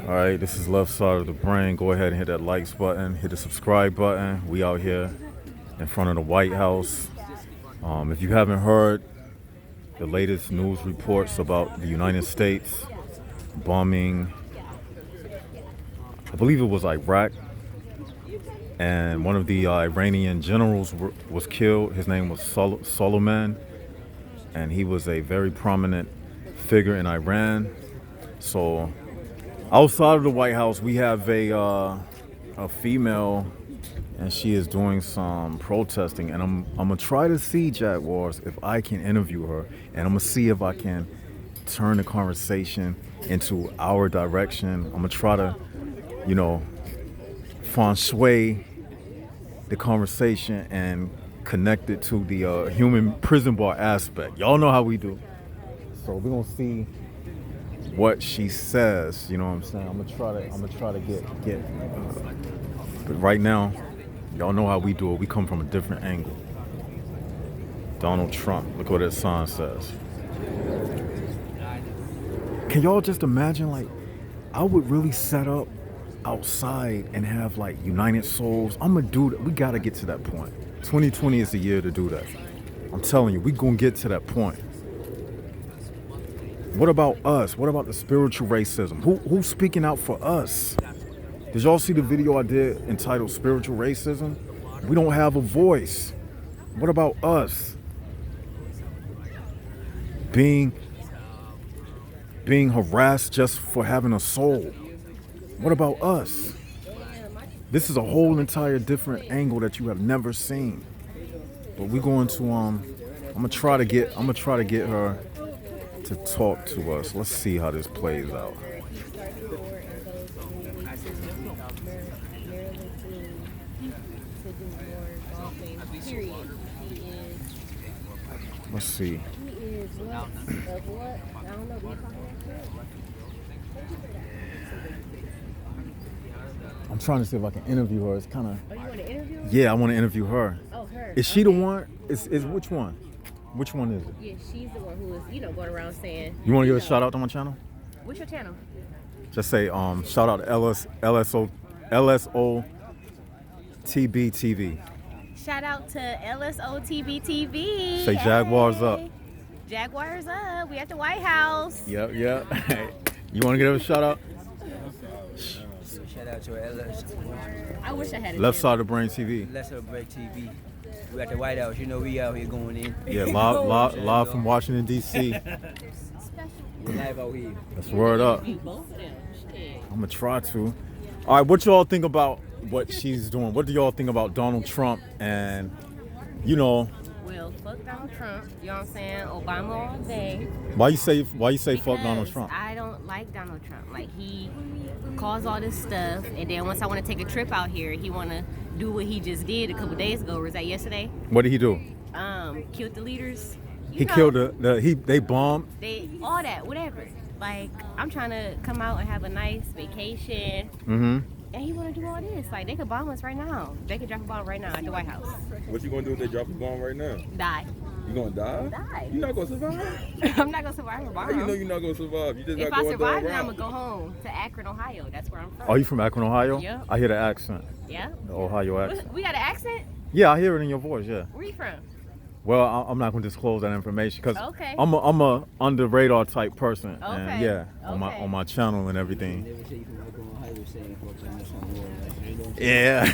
All right, this is Left Side of the Brain. Go ahead and hit that likes button, hit the subscribe button. We out here in front of the White House. If you haven't heard the latest news reports about the United States bombing, I believe it was Iraq, and one of the Iranian generals was killed. His name was Soleimani, and he was a very prominent figure in Iran. So outside of the White House, we have a female, and she is doing some protesting. And I'm gonna try to see, Jaguars, if I can interview her, and I'm gonna see if I can turn the conversation into our direction. I'm gonna try to, feng shui the conversation and connect it to the human prison bar aspect. Y'all know how we do. So we're gonna see what she says. You know what I'm saying? I'm gonna try to get. But right now, y'all know how we do it. We come from a different angle. Donald Trump. Look what that sign says. Can y'all just imagine? Like, I would really set up outside and have like United Souls. I'm gonna do that. We gotta get to that point. 2020 is the year to do that. I'm telling you, we gonna get to that point. What about us? What about the spiritual racism? Who's speaking out for us? Did y'all see the video I did entitled Spiritual Racism? We don't have a voice. What about us? Being harassed just for having a soul. What about us? This is a whole entire different angle that you have never seen. But we're going to I'm gonna try to get her to talk to us. Let's see how this plays out. Let's see. I'm trying to see if I can interview her. It's kind of. Oh, you want to interview her? Yeah, I want to interview her. Oh, her. Is she the one? Is which one? Which one is it? Yeah, she's the one who is, going around saying. You want to give a shout out to my channel? What's your channel? Just say shout out to LSO TB TV. Shout out to LSO TV. Say Jaguars up. Jaguars up. We at the White House. Yep. You want to give a shout out? Shout out to LS. I wish I had a Left channel. Side of the Brain TV. Left Side of the Brain TV. We at the White House. We out here going in. Yeah, live from Washington D.C. We live out here. That's word up. Both of them. Shit. I'm gonna try to. All right, what y'all think about what she's doing? What do y'all think about Donald Trump and, Well, fuck Donald Trump. You know what I'm saying? Obama all day. why you say fuck Donald Because Trump? I don't like Donald Trump. Like, he caused all this stuff, and then once I want to take a trip out here, he want to do what he just did a couple days ago. Or was that yesterday? What did he do? Killed the leaders. He killed they bombed. They all that, whatever. Like, I'm trying to come out and have a nice vacation. Mm-hmm. And he want to do all this. Like, they could bomb us right now. They could drop a bomb right now at the White House. What you gonna do if they drop a bomb right now? Die. You gonna die? Die. You not gonna survive? I'm not gonna survive a How you know bomb. you're not gonna survive? You just If not I going survive, down then I'm route. gonna go home to Akron, Ohio. That's where I'm from. Are you from Akron, Ohio? Yeah. I hear the accent, Yeah. the Ohio accent. We got an accent? Yeah, I hear it in your voice. Yeah. Where you from? Well, I'm not gonna disclose that information because Okay. I'm a under radar type person. Okay. And yeah, on Okay. my channel and everything. Never say you from Ohio saying fuck Donald Trump. Yeah.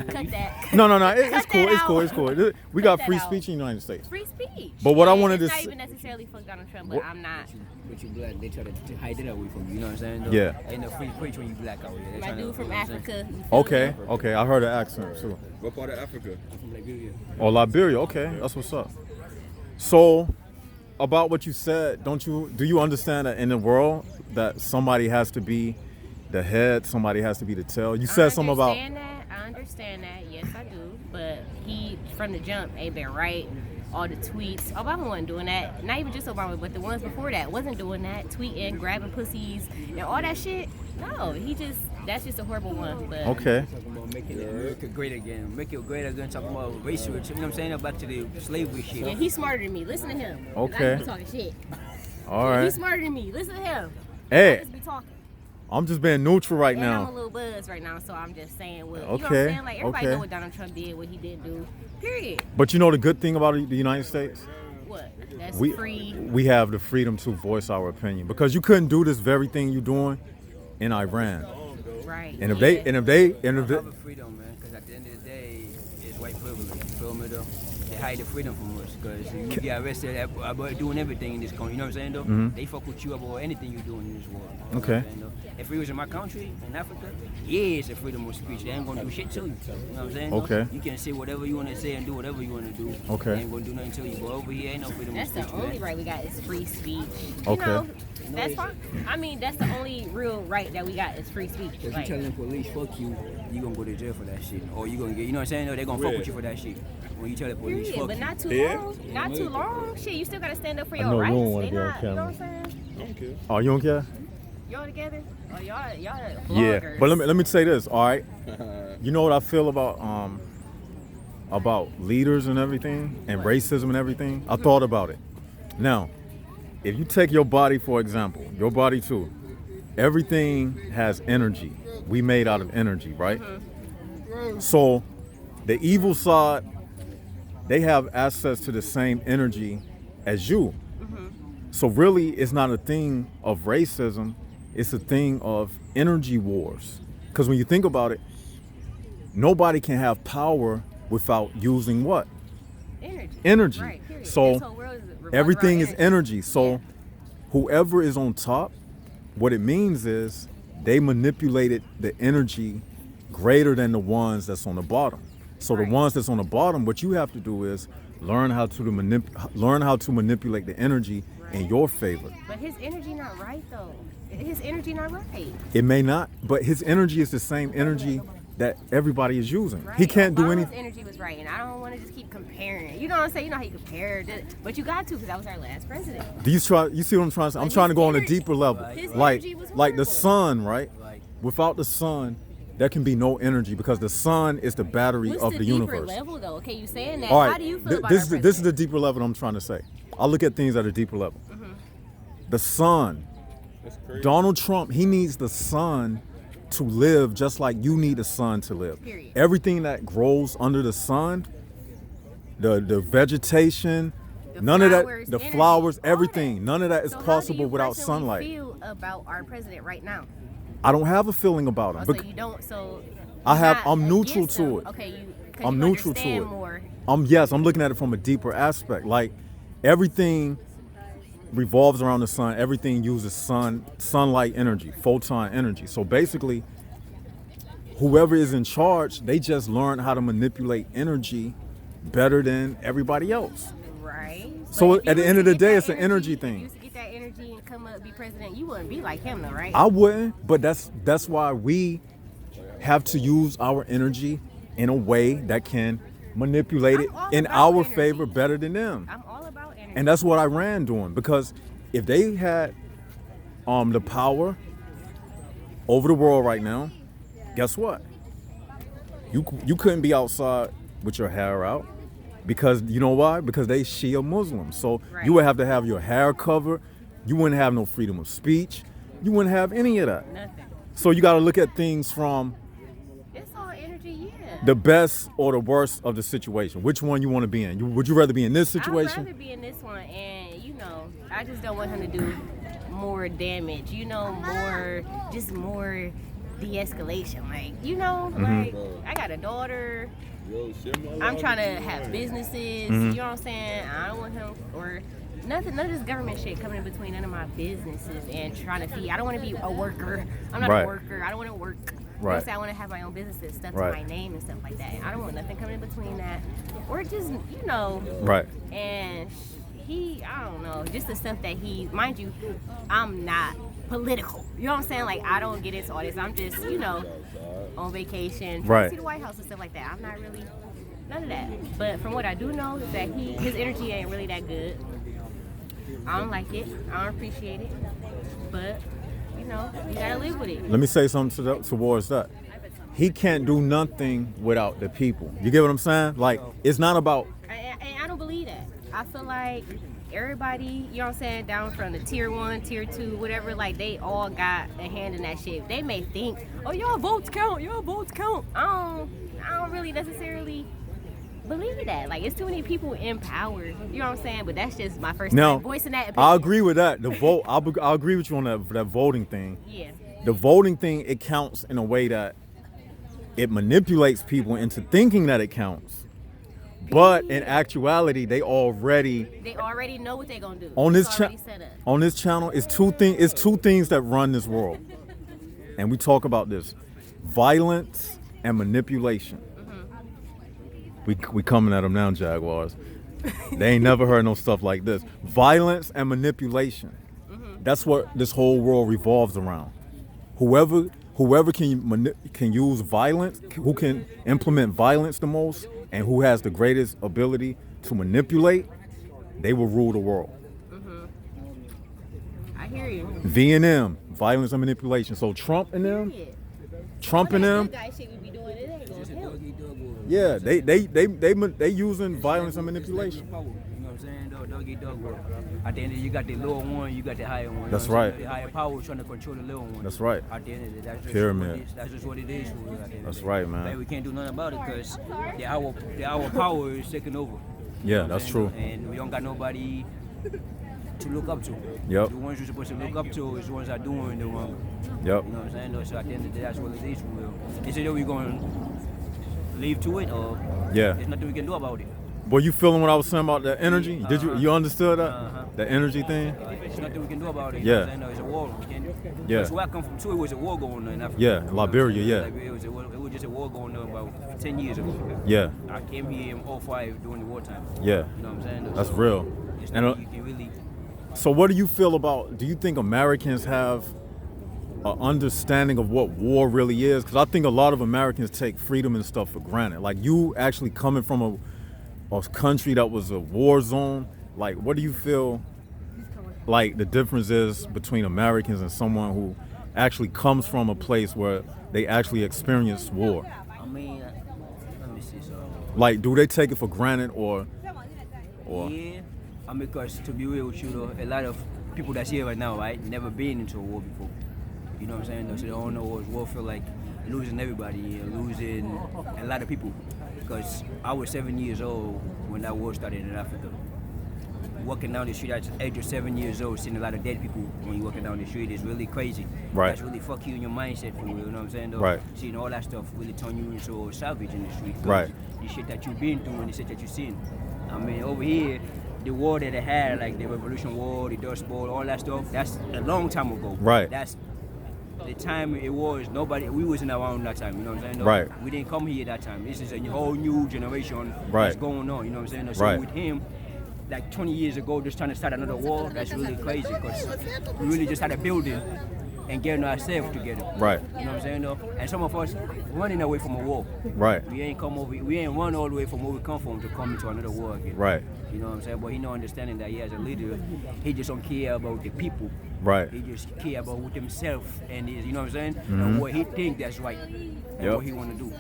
Cut that. No. It's Cut cool. that It's cool. out. It's cool. We Cut got that free out. speech in the United States. Free speech. But what I And wanted it's to not s- even necessarily fuck Donald Trump, but What- I'm not. But you black, they try to hide it away from you. You know what I'm saying? Though? Yeah. Ain't no free preach when you black out here. They My tryna- dude from you know what I'm saying? Africa. you feel Okay. me? Okay. I heard the accent too. What part of Africa? I'm from Liberia. Oh, Liberia. Okay, that's what's up. So, about what you said, do you understand that in the world that somebody has to be the head, somebody has to be the tail? You said something about. I understand that. Yes, I do. But he, from the jump, ain't been right. All the tweets. Obama wasn't doing that. Not even just Obama, but the ones before that wasn't doing that. Tweeting, grabbing pussies, and all that shit. No, that's just a horrible one. But Okay. Talking about making America great again. Make it great again. Talking about racial. You know what I'm saying? Back to the slavery shit. yeah, he's smarter than me. Listen to him. 'Cause Okay. I be talking shit. All He's right. smarter than me. Listen to him. I Hey, just be talking. I'm just being neutral right And I'm a now. little buzzed right now, so I'm just saying, well, you know what I'm Okay, saying? Like, everybody okay. know what Donald Trump did, what he didn't do, period. But you know the good thing about the United States? What? That's We free. we have the freedom to voice our opinion because you couldn't do this very thing you're doing in Iran. Right. And if yeah. they I love freedom, man, because at the end of the day, it's white privilege. You feel me, though? They hide the freedom from us, because you get arrested about doing everything in this country. You know what I'm saying, though? They fuck with you about anything you're doing in this world. You know Okay. what I'm saying, though? If it was in my country, in Africa, yeah, it's a freedom of speech. They ain't gonna do shit to you. You know what I'm saying? though? Okay. You can say whatever you want to say and do whatever you want to do. Okay. They ain't gonna do nothing to you. But over here, ain't no freedom That's of the speech, only man. right we got is free speech. You Okay. know, that's fine. I mean, that's the only real right that we got is free speech. If you Like, telling the police fuck you, you gonna go to jail for that shit, or you gonna get, you know what I'm saying? No, they gonna fuck Where? with you for that shit. When you tell the police period, fuck but you. not too Yeah. long. Not too long. Shit, you still gotta stand up for I your know you rights. don't wanna They be on not, you know camera. what I'm saying? I don't care. Oh, you don't care? Y'all together? Oh, y'all Yeah. vloggers. But let me say this, all right? You know what I feel about leaders and everything and racism and everything? I thought about it. Now, if you take your body for example, your body too, everything has energy. We made out of energy, right? So the evil side, they have access to the same energy as you. So really, it's not a thing of racism. It's a thing of energy wars. Because when you think about it, nobody can have power without using what? Energy. Right, period. So This whole world is revolving everything around is energy. So Yeah. whoever is on top, what it means is they manipulated the energy greater than the ones that's on the bottom. So Right. the ones that's on the bottom, what you have to do is learn how to manipulate the energy in your favor. But his energy not right though. His energy not right. It may not, but his energy is the same energy that everybody is using. Right. He can't do Obama's anything. energy was right, and I don't want to just keep comparing. You know what I'm saying? You know how you compare, but you got to because that was our last president. Do you try? You see what I'm trying to say? I'm But trying to his go on a energy- deeper level, his like energy was the horrible. sun, right? Like, Without the sun, there can be no energy because the sun is the battery What's of the the deeper universe. level though? Okay, you saying that? All right, How do you feel about this our is the president? deeper level I'm trying to say. I look at things at a deeper level. Mm-hmm. The sun, That's crazy. Donald Trump, he needs the sun to live just like you need the sun to live. Period. Everything that grows under the sun, the vegetation, The none of that, flowers, the energy, flowers, all everything, that. none of that is So possible how do you without personally sunlight. Feel about our president right now? I don't have a feeling about him. Oh, so bec- you don't. So I have- you're not I'm neutral against to him. it. Okay, you. 'Cause I'm you neutral to understand it. More. Yes, I'm looking at it from a deeper aspect. Like everything revolves around the sun. Everything uses sunlight energy, photon energy. So basically, whoever is in charge, they just learn how to manipulate energy better than everybody else. Right. So But if you at the was end to of the get day, that it's an energy if thing. You used to get that energy and come up be president. You wouldn't be like him though, right? I wouldn't, but that's why we have to use our energy in a way that can manipulate it I'm all in about our energy. favor better than them. I'm all about energy. And that's what Iran doing, because if they had the power over the world right now, guess what? You couldn't be outside with your hair out, because you know why? Because they Shia Muslims. So Right. you would have to have your hair covered. You wouldn't have no freedom of speech. You wouldn't have any of that. Nothing. So you got to look at things from It's all energy, yeah. the best or the worst of the situation. Which one you want to be in? Would you rather be in this I'd situation? rather be in this one, and I just don't want him to do more damage. More de-escalation. Like, Mm-hmm. like I got a daughter. Yo, share my I'm life trying to with have mine. businesses. Mm-hmm. You know what I'm saying? I don't want him or nothing. None of this government shit coming in between none of my businesses and trying to feed. I don't want to be a worker. I'm not Right. a worker. I don't want to work. You know what Right. I'm saying? I want to have my own businesses, stuff Right. to my name and stuff like that. I don't want nothing coming in between that, or just Right. And I don't know, just the stuff that mind you, I'm not political. You know what I'm saying? Like, I don't get into all this. I'm just, on vacation, trying Right. to see the White House and stuff like that. I'm not really none of that. But from what I do know is that his energy ain't really that good. I don't like it. I don't appreciate it. But you gotta live with it. Let me say something towards that. He can't do nothing without the people. You get what I'm saying? Like, it's not about And I don't believe that. I feel like everybody, you know what I'm saying, down from the tier 1, tier 2, whatever, like they all got a hand in that shit. They may think, oh, y'all votes count. I don't really necessarily believe that. Like, it's too many people in power. You know what I'm saying? But that's just my first time voicing that opinion. I agree with that. The vote, I'll agree with you on that voting thing. Yeah. The voting thing, it counts in a way that it manipulates people into thinking that it counts. But in actuality, they already know what they're gonna do. On this channel, it's two things that run this world, and we talk about this: violence and manipulation. We coming at them now, Jaguars. They ain't never heard no stuff like this. Violence and manipulation. That's what this whole world revolves around. Whoever can use violence, who can implement violence the most, and who has the greatest ability to manipulate, they will rule the world. I hear you. V&M, violence and manipulation. So Trump and them, yeah, they using violence and manipulation. You know what I'm saying? Dog eat dog world. At the end of it, you got the lower one, you got the higher one. That's right. The higher power is trying to control the lower one. That's right. At the end of it, that's just Pyramid. That's just what it is. That's right, man. But we can't do nothing about it because our power is taking over. Yeah, that's true. And we don't got nobody to look up to. Yep. The ones you're supposed to look up to is the ones that are doing the wrong. Yep. You know what I'm saying? So at the end of the day, that's what it is. Is it that we're going to leave to it, or there's nothing we can do about it? Were you feeling what I was saying about the energy? Did you understood that? The energy thing? There's nothing we can do about it. Yeah. You know, it's a war. Yeah. That's where I come from too. It was a war going on in Africa. Yeah, Liberia, yeah. Like, it was just a war going on about 10 years ago. Yeah. I came here in 2005 during the wartime. Yeah. You know what I'm saying? That's real. And you can really... So what do you feel about, do you think Americans have an understanding of what war really is? Because I think a lot of Americans take freedom and stuff for granted. Like, you actually coming from a country that was a war zone, like, what do you feel like the difference is between Americans and someone who actually comes from a place where they actually experienced war? I mean, let me see. So, like, do they take it for granted or? Yeah, because to be real with you, though, a lot of people that's here right now, right, never been into a war before. You know what I'm saying? So they don't know what war feel like, losing everybody, losing a lot of people. Because I was 7 years old when that war started in Africa. Walking down the street at the age of 7 years old, seeing a lot of dead people when you're walking down the street is really crazy. Right. That's really fuck you in your mindset, for real, you know what I'm saying? Though? Right. Seeing all that stuff really turn you into savage in the street. Right. The shit that you've been through and the shit that you've seen. I mean, over here, the war that they had, like the Revolution War, the Dust Bowl, all that stuff, that's a long time ago. Right. That's the time it was, we wasn't around that time, you know what I'm saying? No, right. We didn't come here that time. This is a whole new generation right. that's going on, you know what I'm saying? So right. with him, like 20 years ago, just trying to start another war, that's really crazy because we really just had a building and getting ourselves together. Right. You know what I'm saying though? And some of us running away from a war. Right. We ain't run all the way from where we come from to come into another war again. Right. You know what I'm saying? But he not understanding that he as a leader, he just don't care about the people. Right. He just care about with himself and his, you know what I'm saying? Mm-hmm. And what he think that's right. And what he want to do.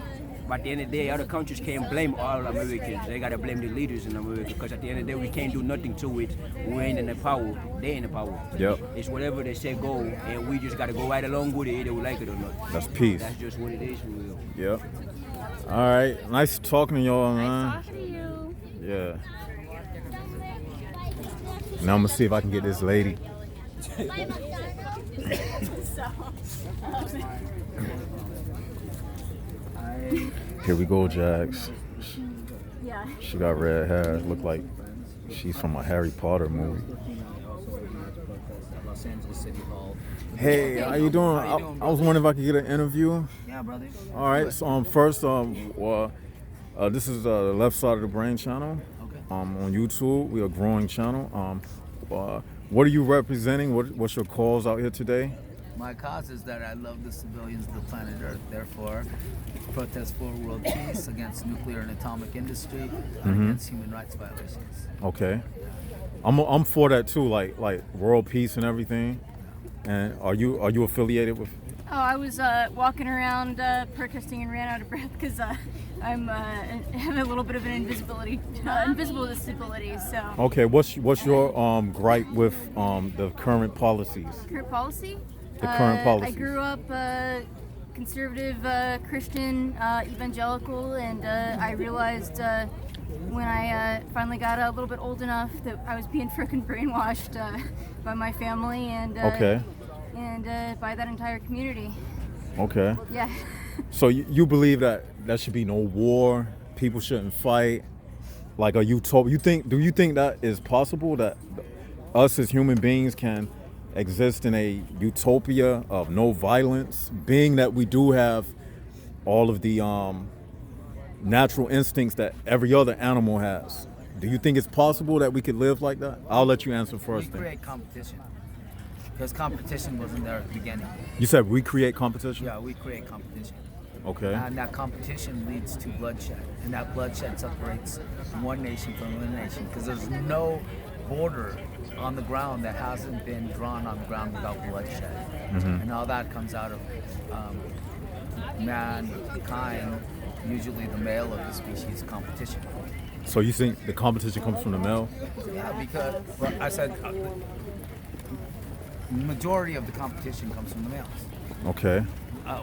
But at the end of the day, other countries can't blame all Americans. They gotta blame the leaders in America because at the end of the day, we can't do nothing to it. We ain't in the power. They in the power. Yep. It's whatever they say go, and we just gotta go right along with it, either we like it or not. That's peace. That's just what it is for real. Yep. All right. Nice talking to y'all, man. Nice talking to you. Yeah. Now I'm gonna see if I can get this lady. Here we go, Jax. She got red hair. Look like she's from a Harry Potter movie. Hey, how you doing? I was wondering if I could get an interview. Yeah, brother. All right. So first, this is the Left Side of the Brain channel. Okay. On YouTube, we are a growing channel. What are you representing? What's your cause out here today? My cause is that I love the civilians of the planet Earth. Therefore, protest for world peace, against nuclear and atomic industry, and against human rights violations. Okay. I'm for that too, like world peace and everything. And are you affiliated with? Oh, I was walking around protesting and ran out of breath because I'm have a little bit of an invisible disability. So Okay, what's your gripe with the current policies? current policy. The current I policies. grew up conservative, Christian, evangelical, and I realized when I finally got a little bit old enough that I was being frickin' brainwashed by my family and Okay. and by that entire community. Okay. Yeah. So you believe that there should be no war, people shouldn't fight, like a utopia? Do you think that is possible, that us as human beings can exist in a utopia of no violence, being that we do have all of the natural instincts that every other animal has? Do you think it's possible that we could live like that? I'll let you answer We first. Then. create competition because competition wasn't there at the beginning. You said we create competition? Yeah, we create competition. Okay. And that competition leads to bloodshed. And that bloodshed separates one nation from another nation because there's no border on the ground that hasn't been drawn on the ground without bloodshed. And all that comes out of mankind, usually the male of the species, competition. So you think the competition comes from the male? Yeah, because well, I said majority of the competition comes from the males. Okay.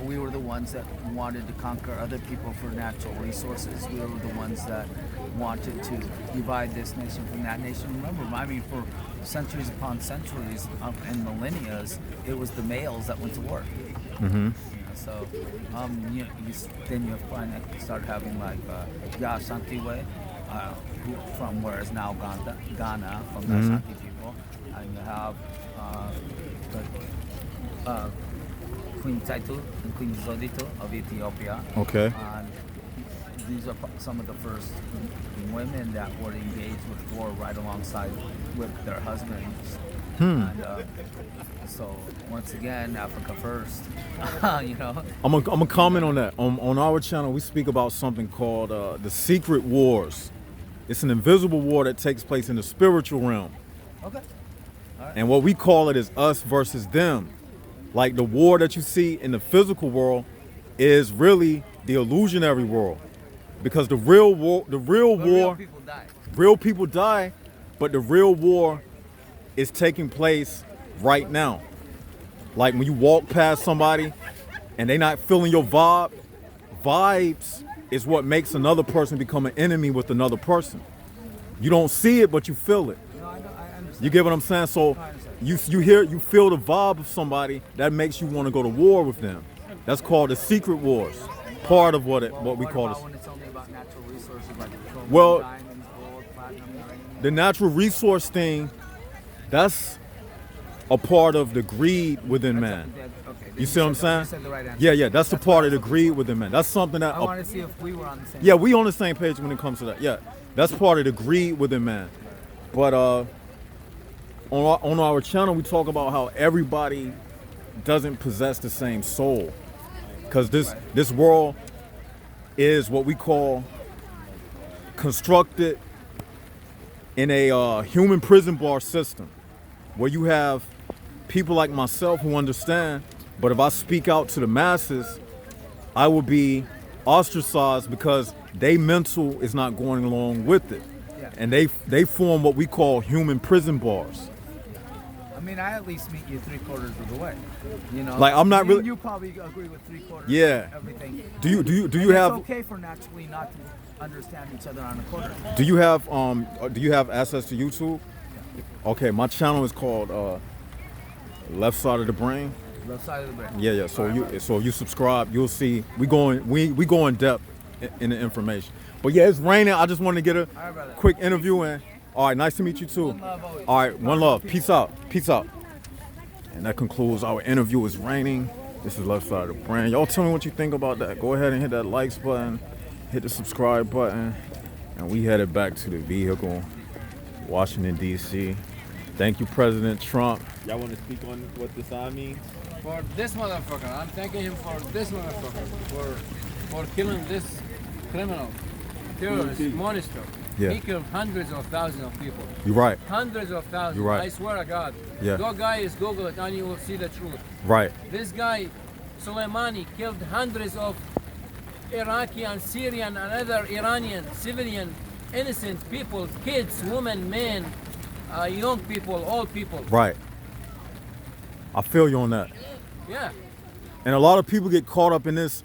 We were the ones that wanted to conquer other people for natural resources. We were the ones that wanted to divide this nation from that nation. Remember, I mean, for centuries upon centuries and millennia, it was the males that went to work. Mm-hmm. So then you find that you start having like Ashanti-way, from where is now Ghana, from the Ashanti people, and you have Queen Taitu and Queen Zodito of Ethiopia. Okay. And these are some of the first women that were engaged with war right alongside with their husbands. And so once again, Africa first. You know. I'm gonna comment on that. On our channel, we speak about something called the secret wars. It's an invisible war that takes place in the spiritual realm. Okay. And what we call it is us versus them. Like the war that you see in the physical world is really the illusionary world. Because the real war, Real people die. real people die, but the real war is taking place right now. Like when you walk past somebody and they not feeling your vibes is what makes another person become an enemy with another person. You don't see it, but you feel it. No, I understand. You get what I'm saying? So you feel the vibe of somebody that makes you want to go to war with them. That's called the secret wars. Part of what we call about this. when it's only about natural resources like petroleum, Well, diamonds, gold, platinum, uranium? The natural resource thing, that's a part of the greed within man. Okay, You see what I'm saying? You said the right answer. Yeah, that's the part of the greed within man. That's something that I want to see if we were on the same. yeah, we on the same page when it comes to that. Yeah, that's part of the greed within man. But on our channel, we talk about how everybody doesn't possess the same soul, because this world is what we call constructed in a human prison bar system, where you have people like myself who understand, but if I speak out to the masses, I will be ostracized because they mental is not going along with it. Yeah. And they form what we call human prison bars. I mean, I at least meet you 3/4 of the way. You know, Like, I'm not really- You probably agree with 3/4. Yeah. Of everything. Do you And have It's okay for naturally not to understand each other on a quarter. do you have access to YouTube? Okay, my channel is called Left Side of the Brain. Left side of the brain. Yeah. So you subscribe, you'll see we go in depth in the information. But yeah, it's raining. I just wanted to get a All right, brother. quick interview in. All right, nice to meet you too. One love always. All right, one love. Peace out. Peace out. And that concludes our interview. It's raining. This is Left Side of the Brain. Y'all tell me what you think about that. Go ahead and hit that likes button, hit the subscribe button, and we headed back to the vehicle, Washington D.C. Thank you, President Trump. Y'all want to speak on what the sign means? For this motherfucker, I'm thanking him for this motherfucker, for killing this criminal, terrorist, monster. Yeah. He killed hundreds of thousands of people. You're right. Hundreds of thousands. You're right. I swear to God. Yeah. Go guys, Google it and you will see the truth. Right. This guy, Soleimani, killed hundreds of Iraqi and Syrian and other Iranian civilian innocent people, kids, women, men, young people, old people. Right. I feel you on that. Yeah. And a lot of people get caught up in this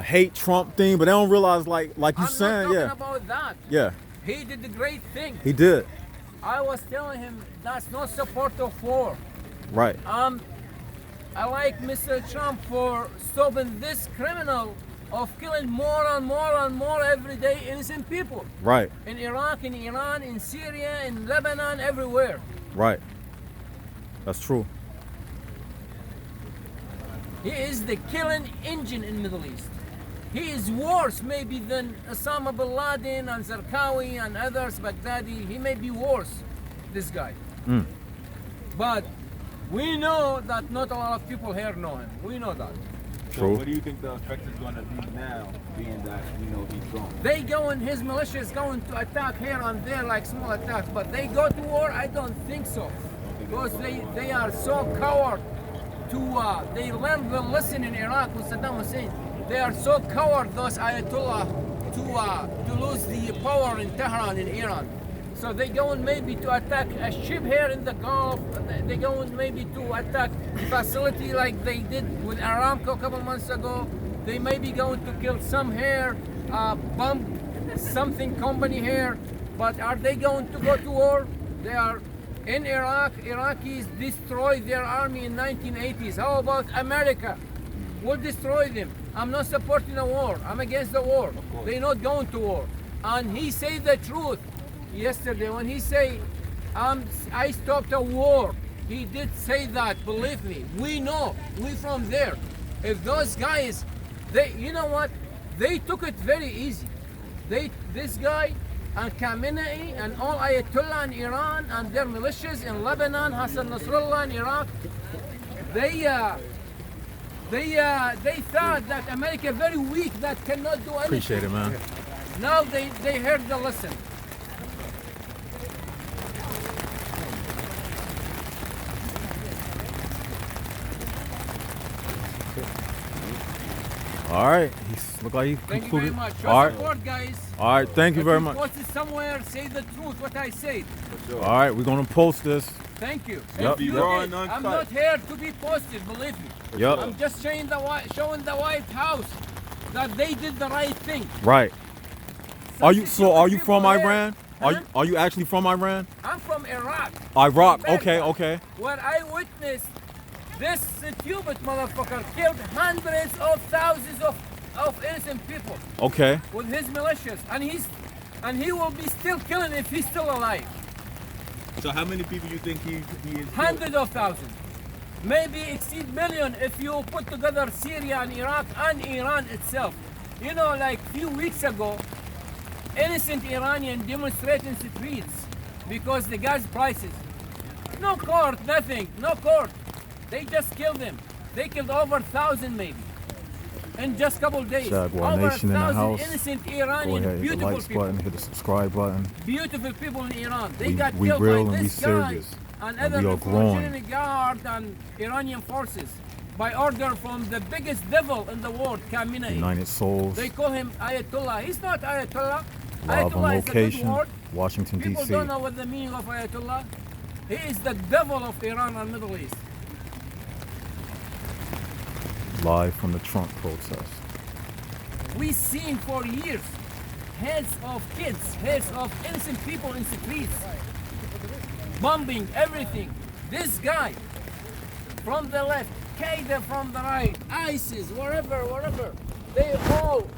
hate Trump thing, but they don't realize, like you I'm saying, not yeah, talking about that. yeah, He did the great thing. he did. I was telling him that's not support of war. Right, I like Mr. Trump for stopping this criminal of killing more and more and more every day innocent people right, in Iraq, in Iran, in Syria, in Lebanon, everywhere. right. That's true. He is the killing engine in Middle East. He is worse maybe than Osama bin Laden and Zarqawi and others, Baghdadi. He may be worse, this guy. But we know that not a lot of people here know him. We know that. So True. what do you think the effect is going to be now, being that he's gone? They going, his militia is going to attack here and there like small attacks, but they go to war? I don't think so. Because they are so coward to, they learned the lesson in Iraq with Saddam Hussein. They are so coward, those Ayatollah, to lose the power in Tehran, in Iran. So they going maybe to attack a ship here in the Gulf. They going maybe to attack facility like they did with Aramco a couple months ago. They may be going to kill some here, bomb something company here. But are they going to go to war? They are in Iraq. Iraqis destroyed their army in 1980s. How about America? Will destroy them. I'm not supporting a war. I'm against the war. They're not going to war. And he said the truth yesterday when he say, I stopped a war. He did say that, believe me. We know, we from there. If those guys, you know what? They took it very easy. This guy and Khamenei and all Ayatollah in Iran and their militias in Lebanon, Hassan Nasrallah in Iraq, they thought that America very weak, that cannot do anything. Appreciate it, man. Now they heard the lesson. All right. Look like he Thank you concluded. very much. Show All right. support, guys. All right. Thank you If very you much. post it somewhere, say the truth, what I said. All right. We're gonna post this. Thank you. Yep. If you Be raw did, and I'm uncut. not here to be posted, believe me. Yep. I'm just showing the White House that they did the right thing. Right. Are you from People here- Iran? Huh? Are you actually from Iran? I'm from Iraq. Iraq. From Okay. Baghdad, Okay. Where I witnessed this stupid motherfucker killed hundreds of thousands of innocent people Okay. with his militias, and he will be still killing if he's still alive. So how many people you think he is? Hundreds of thousands, maybe exceed million if you put together Syria and Iraq and Iran itself. You know, like few weeks ago, innocent Iranian demonstrating in the streets because the gas prices. No court, nothing, no court. They just killed them. They killed over 1,000 maybe in just couple days. Jaguar Over Nation in the 1,000 house. innocent Go Iranian, ahead. Hit the beautiful likes people. button. Hit the subscribe button. Beautiful people in Iran. They We- got we killed real by and we this guy serious. and And other we are growing. Revolutionary Guard and Iranian forces by order from the biggest devil in the world, Khamenei. United Souls. They call him Ayatollah. He's not Ayatollah. Live on Ayatollah is a good location. word. Washington People D.C. don't know what the meaning of Ayatollah. He is the devil of Iran and Middle East. Live from the Trump protest. We've seen for years heads of kids, heads of innocent people in the streets, bombing everything. This guy from the left, Qaeda from the right, ISIS, wherever, they all